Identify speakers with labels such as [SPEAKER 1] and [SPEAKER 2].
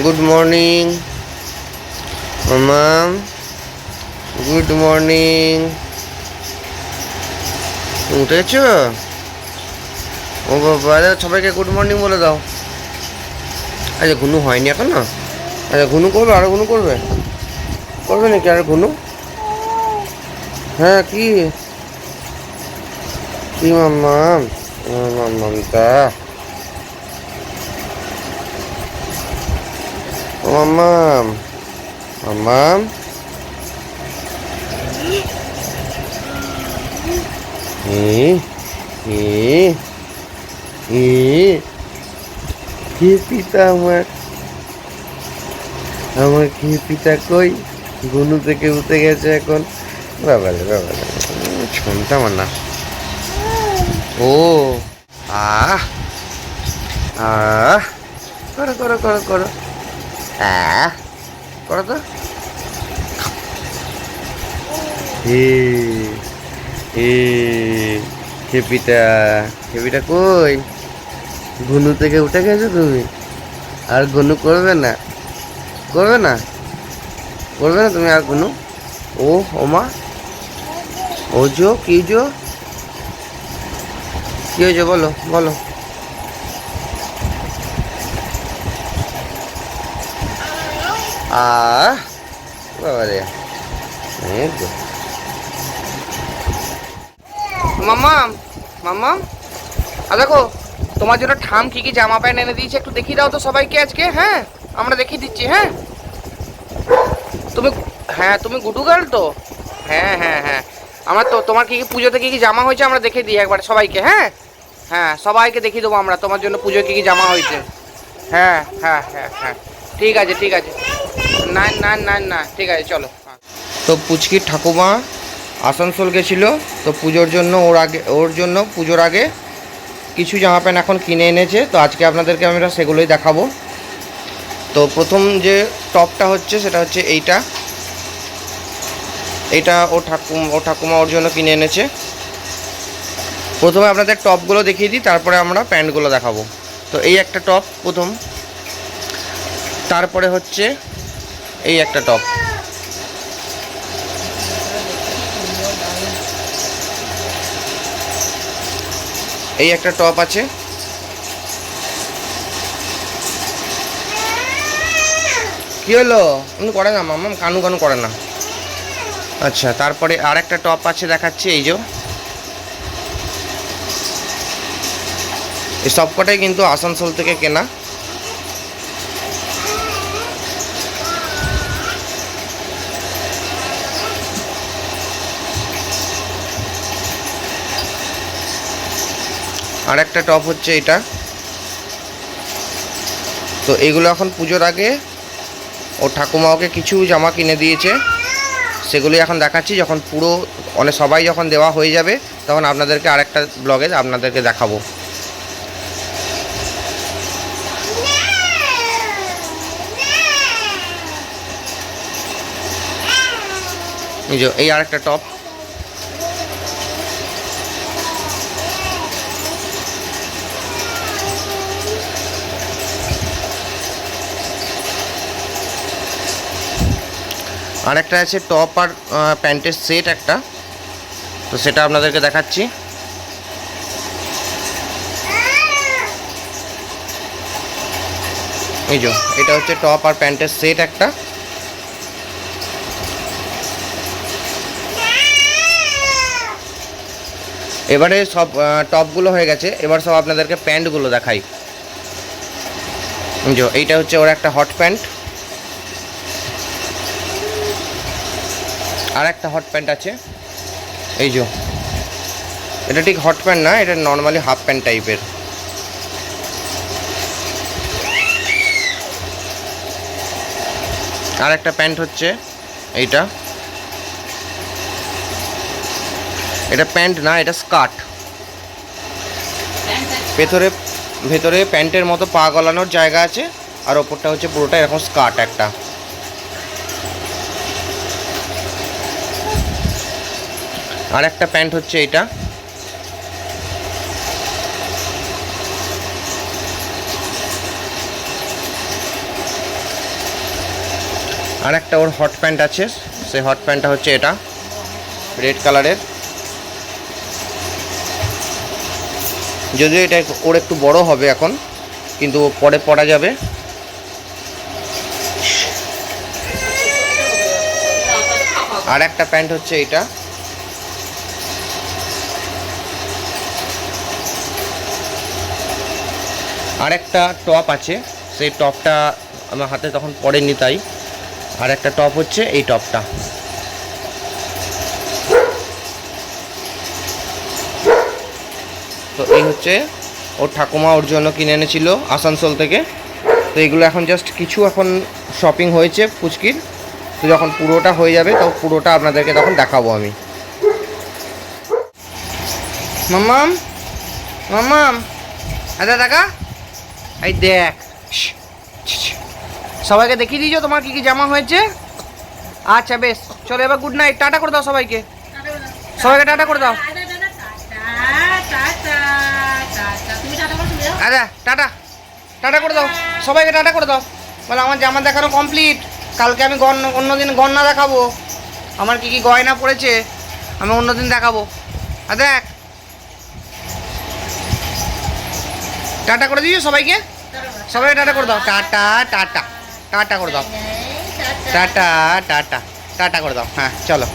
[SPEAKER 1] Good morning মাম্মাম, good morning. উঠেছ? ও বাবা, সবাইকে গুড মর্নিং বলে দাও। আচ্ছা, ঘুনু হয়নি এখন না? আচ্ছা, ঘুনু করবে, আরো ঘুনু করবে, করবে নাকি আর ঘুনু? হ্যাঁ, কি কি মাম্মাম? মাম্মামটা, ও মাম্মাম, মাম্মাম, কি পিতা আমার, আমার কি পিতা কই? গুনু থেকে উঠে গেছে এখন। বাবালে বাবালে, শুনতাম না। ও, আহ আহ, করো করো করো করো, আহ, করো তো। হে এ, খেপিটা, খেপিটা কই? ঘুনু থেকে উঠে গেছো তুমি? আর ঘুনু করবে না? করবে না? করবে না তুমি আর ঘুনু? ও ওমা, ও জো, কি জো, কি হয়েছে বলো বলো। আহ, বাবা রে, মাম্মাম, মাম্মাম, দেখো তোমার জন্য ঠাম কি কি জামা প্যান্ট এনে দিয়েছে, একটু দেখিয়ে দাও তো সবাইকে আজকে। হ্যাঁ, আমরা দেখিয়ে দিচ্ছি। হ্যাঁ, তুমি, হ্যাঁ তুমি গুডু গার্ল তো? হ্যাঁ হ্যাঁ হ্যাঁ, আমরা তো তোমার কি কি পুজোতে কি কি জামা হয়েছে আমরা দেখে দিই একবার সবাইকে। হ্যাঁ হ্যাঁ, সবাইকে দেখিয়ে দেবো আমরা তোমার জন্য পুজোয় কি কি জামা হয়েছে। হ্যাঁ হ্যাঁ হ্যাঁ হ্যাঁ, ঠিক আছে ঠিক আছে, না না না না, ঠিক আছে চলো। তো পুচকির ঠাকুমা আসানসোল গেছিল, তো পুজোর জন্য ওর জন্য পুজোর আগে কিছু জামা প্যান্ট এখন কিনে এনেছে, তো আজকে আপনাদেরকে আমরা সেগুলোই দেখাবো। তো প্রথম যে টপটা হচ্ছে সেটা হচ্ছে এইটা, এটা ও ঠাকুমা ওর জন্য কিনে এনেছে। প্রথমে আপনাদের টপগুলো দেখিয়ে দিই, তারপরে আমরা প্যান্টগুলো দেখাবো। তো এই একটা টপ প্রথম, তারপরে হচ্ছে এই একটা টপ, এই একটা টপ আছে, কি হলো? করে না মাম্মাম, কানু কানু করে না। আচ্ছা, তারপরে আর একটা টপ আছে দেখাচ্ছি, এই যে। এই সবকটাই কিন্তু আসানসোল থেকে কেনা। আর একটা টপ হচ্ছে এটা। তো এগুলো এখন পুজোর আগে ও ঠাকুমা ওকে কিছু জামা কিনে দিয়েছে, সেগুলি এখন দেখাচ্ছি। যখন পুরো সবাই যখন দেওয়া হয়ে যাবে তখন আপনাদেরকে আরেকটা ব্লগে আপনাদেরকে দেখাবো। এই আরেকটা টপ, আরেকটা আছে টপ আর প্যান্টের সেট একটা, তো সেটা আপনাদেরকে দেখাচ্ছি। এই যে এটা হচ্ছে টপ আর প্যান্টের সেট একটা। এবারে সব টপগুলো হয়ে গেছে, এবার সব আপনাদেরকে প্যান্টগুলো দেখাই। যে এইটা হচ্ছে ওর একটা হট প্যান্ট, আর একটা হট প্যান্ট আছে। এই যে এটা ঠিক হট প্যান্ট না, এটা নর্মালি হাফ প্যান্ট টাইপের। আর একটা প্যান্ট হচ্ছে এইটা, এটা প্যান্ট না, এটা স্কার্ট। ভেতরে প্যান্টের মতো পা গলানোর জায়গা আছে, আর ওপরটা হচ্ছে পুরোটা এরকম স্কার্ট একটা। আর একটা প্যান্ট হচ্ছে এইটা, আর একটা ওর হট প্যান্ট আছে, সেই হট প্যান্টটা হচ্ছে এটা রেড কালারের। যদিও এটা ওর একটু বড় হবে এখন, কিন্তু পরে পরা যাবে। আর একটা প্যান্ট হচ্ছে এটা, আর একটা টপ আছে, সেই টপটা আমার হাতে তখন পড়েনি তাই। আর একটা টপ হচ্ছে এই টপটা। তো এই হচ্ছে ওর ঠাকুমা ওর জন্য কিনে এনেছিল আসানসোল থেকে। তো এইগুলো এখন জাস্ট কিছু এখন শপিং হয়েছে পুচকির। তো যখন পুরোটা হয়ে যাবে তো পুরোটা আপনাদেরকে তখন দেখাবো আমি। মাম্মাম মাম্মাম, আচ্ছা দেখা, এই দেখ, সবাইকে দেখিয়ে দিয়েছো তোমার কি কি জামা হয়েছে? আচ্ছা বেশ, চলো এবার গুড নাইট, টাটা করে দাও সবাইকে, সবাইকে টাটা করে দাও। আচ্ছা টাটা, টাটা করে দাও সবাইকে, টাটা করে দাও। বলে আমার জামা দেখানো কমপ্লিট, কালকে আমি অন্যদিন গয়না দেখাবো, আমার কি কি গয়না পড়েছে আমি অন্যদিন দেখাবো। আর দেখ, টাটা করে দিও সবাইকে, সবাইকে টাটা করে দাও, টাটা টাটা টাটা করে দাও, টাটা টাটা টাটা করে দাও। হ্যাঁ চলো।